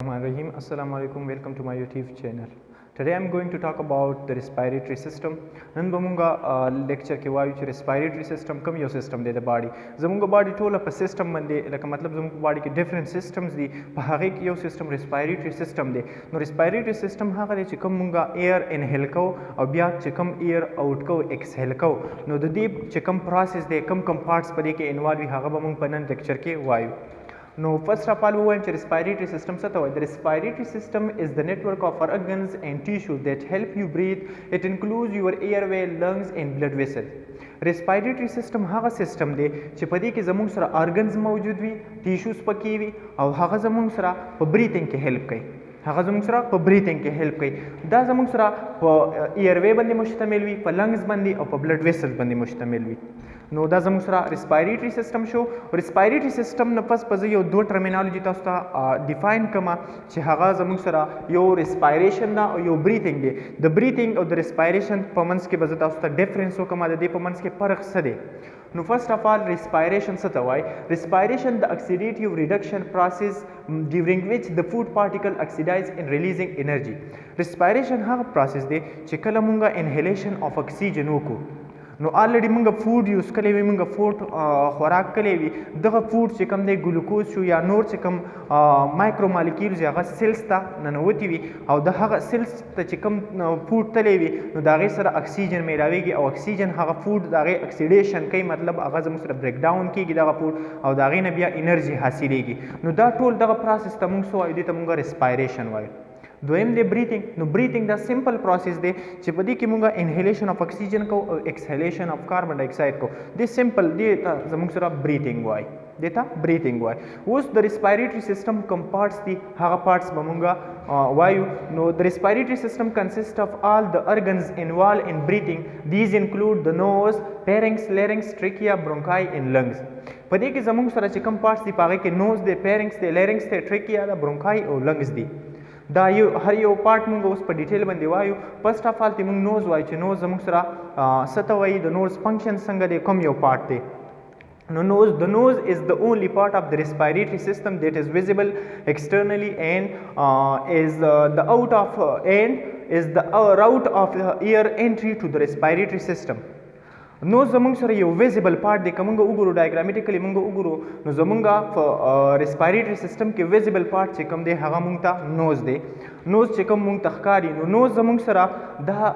Rahim. Assalamu alaikum. Welcome to my YouTube channel. Today I'm going to talk about the respiratory system. नन बमुंगा lecture के वायु च respiratory system come yo system they the body. जमुंगा body टोला पर system बंदे लका मतलब जमुंगा body के different systems दी पहागे की यो system respiratory system दे. नो respiratory system हाँ करे चिकम मुंगा air inhale को और बिया चिकम air out को exhale को. नो द deep चिकम process दे कम parts पदे के involve हाँ का बमुंग पनन lecture के वायु. Now, first of all, we want the respiratory system. The respiratory system is the network of organs and tissue that help you breathe. It includes your airway, lungs, and blood vessels. Respiratory system هغه system دی چې په دې کې زموږ سره organs موجود وي، tissues پکې وي او هغه زموږ سره په breathing کې help کوي. هغه زموږ سره په breathing کې help کوي. دا زموږ سره په airway باندې مشتمل وي، په lungs باندې او په blood vessels باندې مشتمل وي. نو دا زموږ سره ریسپایریټری سیستم شو. ریسپایریټری سیستم نه پس پس یو دوه ټرمینالوجي تاسو ته ډیفاین کما چې هغه زموږ سره یو ریسپایریشن دا او یو بریثینګ دی. د بریثینګ او د ریسپایریشن په منځ کې به تاسو ته ډیفرنس وکما د دې په منځ کې فرق څه دی. نو فرست اف آل ریسپایریشن څه ته وایي؟ ریسپایریشن د اکسیډیټیو ریډکشن پروسس during which the food particle oxidize and releasing energy. ریسپایریشن هغه پروسس دی چې کله مونږه انهیلیشن اف اکسیجن وکړو نو الریډي مونږه فود یوز کړی وي، مونږه فود خوراک کړی وي، دغه فود چې کوم دی ګلوکوز شو یا نور چې کوم مایکرو مالیکولز هغه سیلز ته ننوتي وي او د هغه سیلز ته چې کوم فود تللی وي نو د هغې سره اکسیجن میلاویږي او اکسیجن هغه فود د هغې اکسیډیشن کوي، مطلب هغه زموږ سره بریک ډاون کېږي دغه فود او د هغې نه بیا انرژي حاصلېږي. نو دا ټول دغه پروسس ته مونږ څه وایو؟ دې ته مونږه ریسپایریشن وایو. دویم دی بریثینګ. نو بریثینګ دا سمپل پروسس دی چې په دې کې مونږه انهیلیشن اف اکسیجن کو او ایکسهیلیشن اف کاربن ډای اکساید کو. دې سمپل دی ته زموږ سره بریثینګ وایي. دې ته بریثینګ وایي. اوس د ریسپایریټری سیستم کوم پارټس دي هغه پارټس به مونږه وایو. نو د ریسپایریټری سیستم کنسیسټ اف آل د ارګنز انوالو ان بریثینګ. دیز انکلود د نوز، پیرنګس، لیرنګس، ټریکیا، برونکای ان لنګز. په دې کې زموږ سره چې کوم پارټس دي په هغې کې نوز دی، پیرنګس دی، لیرنګس دی، ټریکیا ده، برونکای او لنګز دي. دا یو هر یو پارټ مونږ اوس په ډیټیل باندې وایو. فرست اف آل ته مونږ نوز وایو چې نوز زموږ سره څه ته وایي، د نوز فنکشن څنګه دی، کوم یو پارټ دی. No, the nose is the only part of the respiratory system that is visible externally and is the route of air entry to the respiratory system. نو زمونږ سره یو ویزیبل پارټ دی. که مونږ وګورو ډایګرامیټیکلی مونږ وګورو نو زمونږ په ریسپایریټري سیستم کې ویزیبل پارټ چې کوم دی هغه مونږ ته نوز دی. نوز چې کوم مونږ ته ښکاري نو نوز زمونږ سره دا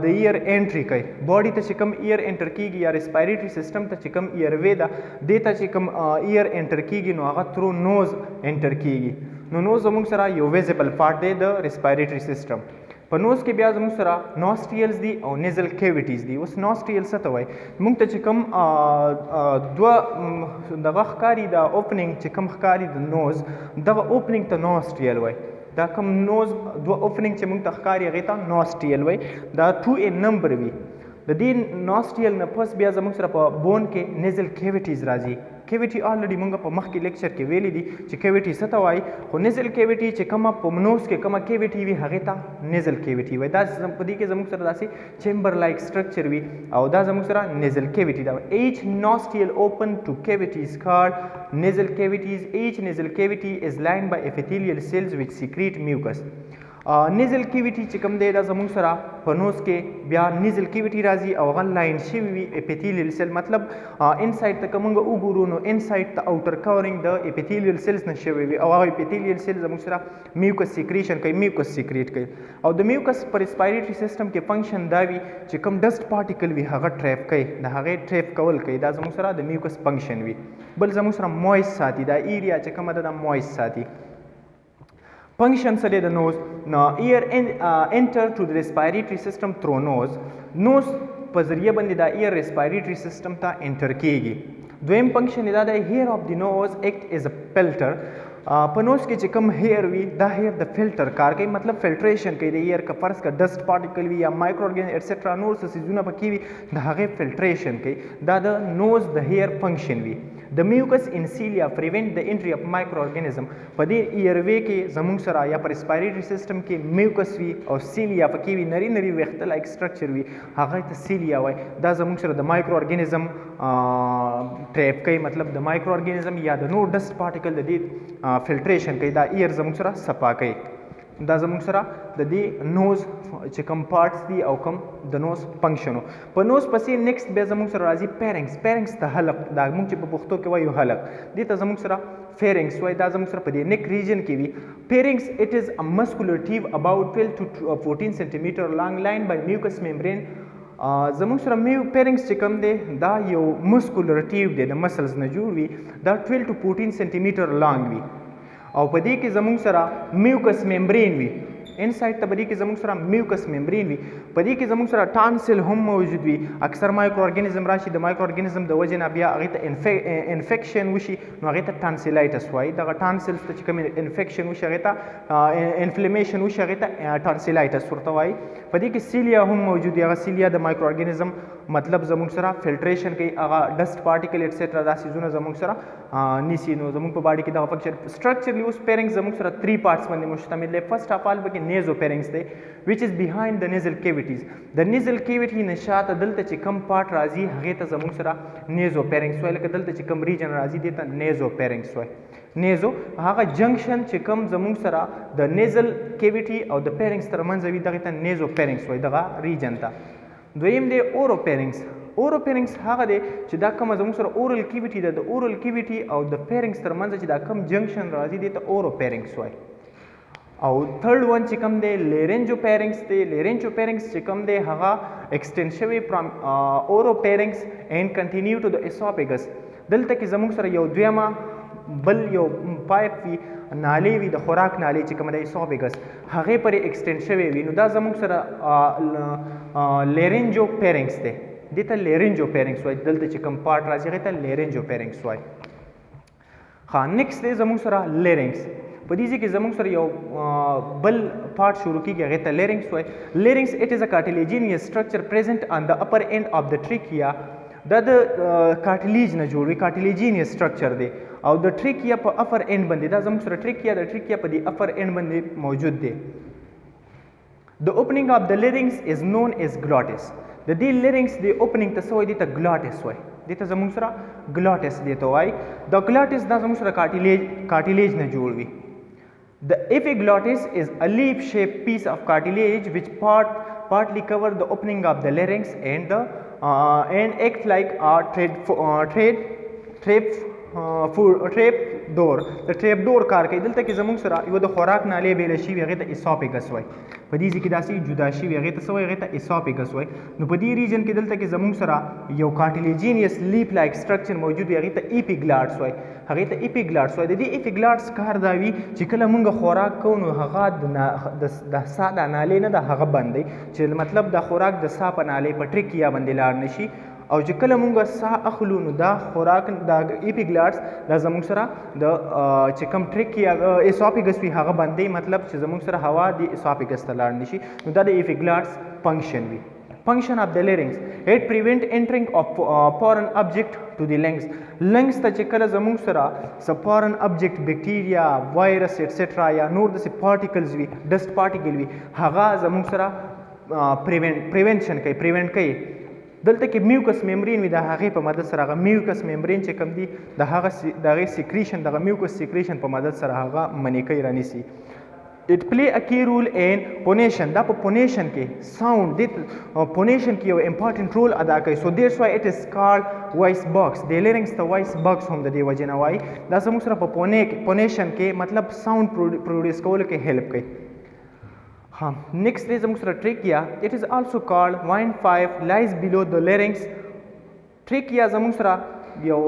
د ایئر انټري کوي. باډي ته چې کوم ایئر انټر کېږي یا ریسپایریټري سیستم ته چې کوم ایئر وے ده دې ته چې کوم ایئر انټر کېږي نو هغه تھرو نوز انټر کېږي. نو نوز زمونږ سره یو ویزیبل پارټ دی د ریسپایریټري سیستم. په نوز کې بیا زموږ سره نوسټریلز دي او نیزل کیویټیز دي. اوس نوسټریل څه ته وایي؟ موږ ته چې کوم دوه دغه ښکاري دا اوپننګ چې کوم ښکاري د نوز دغه اوپننګ ته نوسټریل وایي. دا کوم نوز دوه اوپننګ چې موږ ته ښکاري هغې ته نوسټریل وایي. دا 2 in نمبر وي. د دې نوسټریل نه پس بیا زموږ سره په بون کې نیزل کیویټیز راځي. کیویټي الریډي موږ په مخکې لیکچر کې ویلي دي چې کیویټي څه ته وایي، خو نیزل کیویټي چې کومه په نوز کې کومه کیویټي وي هغې ته نیزل کیویټي وایي. دا په دې کې زموږ سره داسې چیمبر لایک سټرکچر وي او دا زموږ سره نیزل کیویټي ده. ایچ نوسټریل اوپن ټو کیویټیز کارډ نیزل کیویټیز. ایچ نیزل کیویټي از لاینډ بای اپیتھیلیل سیلز وچ سیکریټ میوکس. نیزل کیویټي چې کوم دی دا زموږ سره په نوز کې بیا نیزل کیویټي راځي او هغه لاین شوي وي اپیتھیلیل سیل، مطلب انسایډ ته که موږ وګورو نو انسایډ ته اوټر کورینګ د اپیتھیلیل سیلز نه شوی وي او هغه اپیتھیلیل سیل زموږ سره میوکس سیکریشن کوي، میوکس سیکریټ کوي. او د میوکس په ریسپایریټري سیستم کې فنکشن دا وي چې کوم ډسټ پارټیکل وي هغه ټریپ کوي، د هغې ټریپ کول کوي. دا زموږ سره د میوکس فنکشن وي. بل زموږ سره مویس ساتي، دا ایریا چې کومه ده دا مویس ساتي. Function څه دی د نوز؟ ایر انټر ټو د ریسپایریټري سیستم تھرو نوز. نوز په ذریعه باندې دا ایر ریسپایریټري سیستم ته انټر کېږي. دویم فنکشن دا دی هیر اف د نوز ایکټ از ا فلټر. په نوز کې چې کوم هیر وي دا هیر د فلټر کار کوي، مطلب فلټریشن کوي د ایر. که فرض که ډسټ پارټیکل وي یا مایکرو ارګانیزم ایټسټرا نور څه څیزونه پکې وي د هغې فلټریشن کوي. دا د نوز د هیر فنکشن وي. د میوکس ان سیلیا پریونٹ د انټری اف مایکرو ارګانیزم. په دې ایروي کې زموږ سره یا په ریسپایریټری سیستم کې میوکس وي او سیلیا پکې وي، نری نری ویښته لایک سټرکچر وي، هغه ته سیلیا وایي. دا زموږ سره د مایکرو ارګانیزم ټریپ کوي، مطلب د مایکرو ارګانیزم یا د نور ډسټ پارټیکل د دې فلټریشن کوي، دا ایر زموږ سره صفا کوي. دا زموږ سره د دې نوز چې کوم پارټس دي او کوم د نوز فنکشنو. په نوز پسې نیکسټ بیا زموږ سره راځي پیرنګس. پیرنګس ته حلق، دا موږ چې په پښتو کې وایو حلق، دې ته زموږ سره فیرنګس وایي. دا زموږ سره په دې نیک ریجن کې وي. پیرنګس اټ از ا مسکولر ټیوب اباوټ 12 to 14 سنټیمیټر لانګ لاین بای میوکس ممبرین. زموږ سره پیرنګس چې کوم دی دا یو مسکولر ټیوب دی، د مسلز نه جوړ وي، دا 12 to 14 سنټیمیټر لانګ وي او په دې کې زموږ سره میوکس ممبرین وي. انسایډ ته په دې کې زموږ سره میوکس ممبرین وي. په دې کې زموږ سره ټانسل هم موجود وي. اکثر مایکرو ارګانیزم راشي، د مایکرو ارګانیزم د وجې نه بیا هغې ته انفیکشن وشي نو هغې ته ټانسیلایټس وایي. دغه ټانسلز ته چې کوم انفیکشن وشي هغې ته انفلیمیشن وشي هغې ته ټانسیلایټس ورته وایي. په دې کې سیلیا هم موجود وي. هغه سیلیا د مایکرو ارګانیزم مطلب زموږ سره فلټریشن کوي، هغه ډسټ پارټیکل ایټسټرا دا څیزونه زموږ سره نیسي. نو زموږ په باډي کې دغه فنکشن سټرکچرلی اوس پیرنګس زموږ سره 3 پارټس باندې مشتمل دی. فرست اف آل پکې نیزو پیرنګس دی which is behind the nasal cavities. د نیزل کیویټي نه شاته دلته چې کم پارټ راځي هغې ته زموږ سره نیزو پیرنګس وایي. لکه دلته چې کم ریجن راځي دې ته نیزو پیرنګس وایي. نیزو هغه جنکشن چې کم زموږ سره د نیزل کیویټي او د پیرنګس ترمنځ وي دغې ته نیزو پیرنګس وایي، دغه ریجن ته. دویم دی اورو پیرنګس. اورو پیرنګس هغه دی چې دا کومه زموږ سره اورل کیویټي ده، د اورل کیویټي او د پیرنګس ترمنځ چې دا کم جنکشن راځي دې ته اورو پیرنګس وایي. او تھرډ ون چې کوم دی لیرنجو پیرنګس دی. لیرنجو پیرنګس چې کوم دی هغه ایکسټینډ شوی فرام اورو پیرنګس اینڈ کنټینیو ټو د اسوفیګس. دلته کې زموږ سره یو دویمه بل یو پایپ وي، نالې وي، د خوراک نالې چې کومه د اسوفیګس هغې پورې ایکسټینډ شوی وي. نو دا زموږ سره لیرنجو پیرنګس دی، دې ته لیرنجو پیرنګس وایي. دلته چې کوم پارټ راځي هغې ته لیرنجو پیرنګس وایي. ښه نیکسټ دی زموږ سره لیرنګس. په دې ځای کې زموږ سره یو بل پارټ شروع کېږي هغې ته لیرنګس وایي. لیرنګس اټ از ا کارټیلیجینیس سټرکچر پریزنټ آن د اپر اینډ آف د ټریکیا. دا د کارټیلیج نه جوړ وي، کارټیلیجینیس سټرکچر دی او د ټریکیا په اپر اینډ باندې، دا زموږ سره ټریکیا د ټریکیا په دې اپر اینډ باندې موجود دی. د اوپننګ آف د لیرنګس از نون ایز ګلاټس. د دې لیرنګس د اوپننګ ته څه وایي؟ دې ته ګلاټس وایي. دې ته زموږ سره ګلاټس دې ته وایي. د ګلاټس دا زموږ سره کارټیلیج نه جوړ وي. The epiglottis is a leaf-shaped piece of cartilage which partly cover the opening of the larynx and act like a trap door. د ټریپ ډور کار کوي. دلته کې زموږ سره یو د خوراک نالې بیله شوي هغې ته اسوفیګس وایي. په دې ځای کې داسې جدا شوي هغې ته څه وایي؟ هغې ته اسوفیګس وایي. نو په دې ریجن کې دلته کې زموږ سره یو کارټیلیجینیس لیپ لایک سټرکچر موجود وي هغې ته ایپیګلاټس وایي. هغې ته ایپیګلاټس وایي. د دې ایپیګلاټس کار دا وي چې کله موږ خوراک کوو نو هغه د سا دا نالې نه ده هغه بند دی، چې مطلب د خوراک د سا په نالې په ټریکیا باندې لاړ نه شي. او چې کله مونږ ساه اخلو نو دا خوراک دا ایپیګلاټس دا زموږ سره د چې کوم ټریکیا اسوفیګس وي هغه باندې، مطلب چې زموږ سره هوا د اسوفیګس ته لاړ نشي. نو دا د ایپیګلاټس فنکشن وي. فنکشن آف د لیرنګس اټ پریوینټ انټرینګ اف فورن ابجیکټ ټو د لنګس. لنګس ته چې کله زموږ سره څه فورن ابجیکټ بیکټیریا، وایرس ایټسټرا یا نور داسې پارټیکلز وي، ډسټ پارټیکل وي، هغه زموږ سره پریونشن کوي، پریوینټ کوي. دلته کې میوکس ممبرین وي، د هغې په مدد سره هغه میوکس ممبرین چې کوم دي د هغې سیکریشن، دغه میوکس سیکریشن په مدد سره هغه منې کوي، رانیسي. اټ پلی ا کی رول ان پونیشن. دا په پونیشن کې ساوند د پونیشن کې یو امپارټنټ رول ادا کوي. سو دیټس وای اټ از کالډ وایس باکس. د لیرنګس ته وایس باکس هم د دې وجې نه وایي. دا زموږ سره په پونیشن کې مطلب ساوند پروډیوس کولو کې هیلپ کوي. Next is زموږ سره trachea. It is also called wine pipe, lies below the larynx. Trachea زموږ سره یو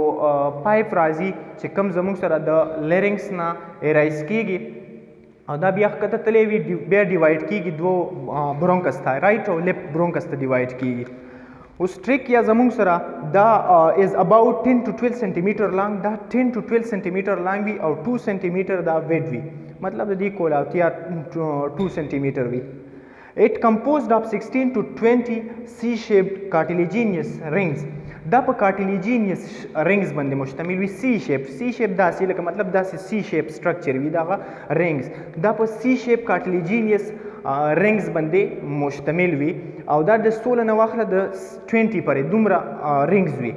پایپ راځي چې کوم زموږ سره د لیرنګس نه ایرایز کیږي او دا بیا ښکته تللی وي، بیا ډیوایډ کیږي دوو برونکس ته، رایټ او لیفټ برونکس ته ډیوایډ کیږي. اوس ټریکیا زموږ سره دا از اباؤٹ 10 to 12 سنټیمیټر لانګ. دا 10 to 12 سنټیمیټر لانګ وي او 2 سنټیمیټر دا ویډ وي، مطلب د دې کولاوتیا 2 سنټیمیټر وي. It composed of 16 to 20 C-shaped cartilaginous rings. دا په کارټلیجینیس رنگز باندې مشتمل وي. سی شیپ داسې لکه مطلب داسې سی شیپ سټرکچر وي دغه رنگز. دا په سی شیپ کارټلیجینیس رنگز باندې مشتمل وي او دا د 16 نه واخله د 20 پورې دومره رنگز وي.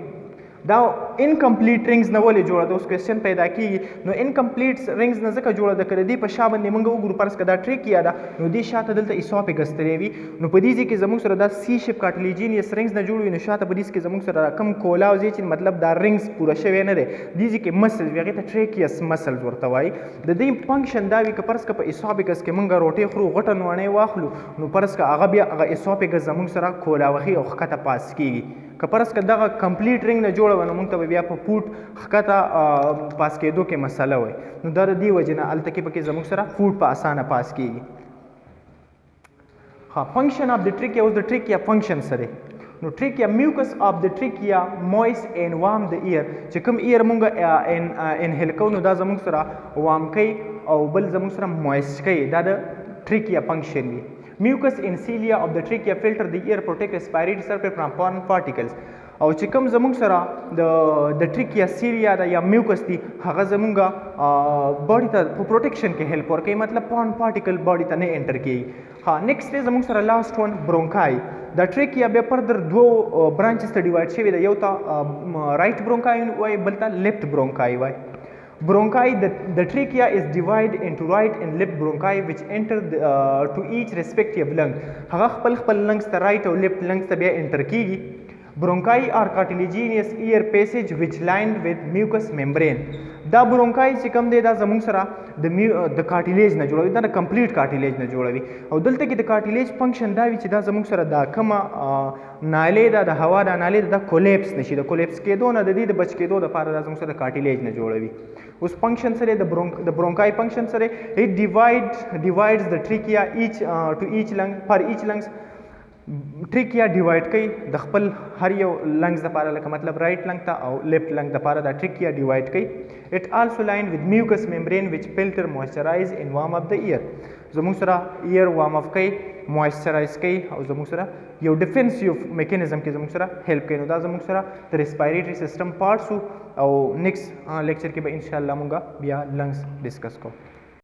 دا انکمپلیټ رنگز نه ولې جوړه ده؟ اوس کوېسچن پیدا کېږي. نو انکمپلیټ رنگز نه ځکه جوړه ده که د دې په شا باندې موږ وګورو فرض که دا ټریکیا ده نو دې شاته دلته اسوفیګس تللی وي. نو په دې ځای کې زموږ سره دا سی شیپ کارټلیجینیس رنگز نه جوړ وي نو شاته په دې کې زموږ سره کم کولا او ځای چې مطلب دا رنگز پوره شوی نه دی دې ځای کې مسلز وي هغې ته ټریکیس مسلز ورته وایي. د دې فنکشن دا وي که فرض که په اسوفیګس کې موږ روټۍ خورو غټه نوڼۍ واخلو نو فرض که هغه بیا هغه اسوفیګس زموږ سره کولاوخي او ښکته پاس کېږي. که فرض که دغه کمپلیټ رنګ نه جوړه وه نو موږ ته به بیا په فوټ ښکته پاس کېدو کې مسله وای. نو دا د دې وجې نه هلته کې پکې زموږ سره فوټ په اسانه پاس کېږي. ها فنکشن اف د ټریکیا. اوس د ټریکیا فنکشن څه دی؟ نو ټریکیا میوکس اف د ټریکیا مویس اینڈ وارم د ایر. چې کوم ایر موږ انهیل کوو نو دا زموږ سره وارم کوي او بل زموږ سره مویس کوي. دا د ټریکیا فنکشن وي. Mucus in cilia of the trachea filter the air, protect respiratory surface from foreign particles. او چې کوم زموږ سره د ټریکیا سیلیا دا یا میوکس دی هغه زموږ باډي ته په پروټیکشن کې هیلپ ورکوي مطلب فارن پارټیکل باډي ته نه انټر کېږي. ها نیکسټ دی زموږ سره لاست ون برونکای. دا ټریکیا بیا فردر دوو برانچز ته ډیوایډ شوی دی. یو ته رایټ برونکای وایي بل ته لیفت برونکای وایي. Bronchi, the trachea is divided into right and left bronchi which enter to each respective lung. هغه خپل lungs ته right او left lungs ته بیا enter کیږي. Bronchi are cartilaginous ear passage which lined with mucous membrane. دا برونکای چې کوم دی دا زموږ سره د کارټیلیج نه جوړوي. دا د کمپلیټ کارټیلیج نه جوړوي او دلته کې د کارټیلیج فنکشن دا وي چې دا زموږ سره دا کومه نالې ده د هوا دا نالې ده دا کولیپس نشي. د کولیپس کېدو نه د دې د بچ کېدو دپاره دا زموږ سره د کارټیلیج نه جوړوي. اوس فنکشن سره د برونکای فنکشن سره it divides the trachea to each lung for each lungs. ټریکیا ډیوایډ کوي د خپل هر یو لنګز دپاره لکه مطلب رایټ لنګ ته او لیفت لنګ دپاره دا ټریکیا ډیوایډ کوي. اټ آلسو لاین with mucous membrane which filter moisturize and warm up the ear. زموږ سره ایر وارم اپ کوي مویسچرایز کوي او زموږ سره یو ډیفینسیو میکانیزم کې زموږ سره هیلپ کوي. نو دا زموږ سره د ریسپایریټري سیسټم پارټس او نیکسټ لیکچر کې به انشاءالله مونږ بیا لنګز ډسکس کوو.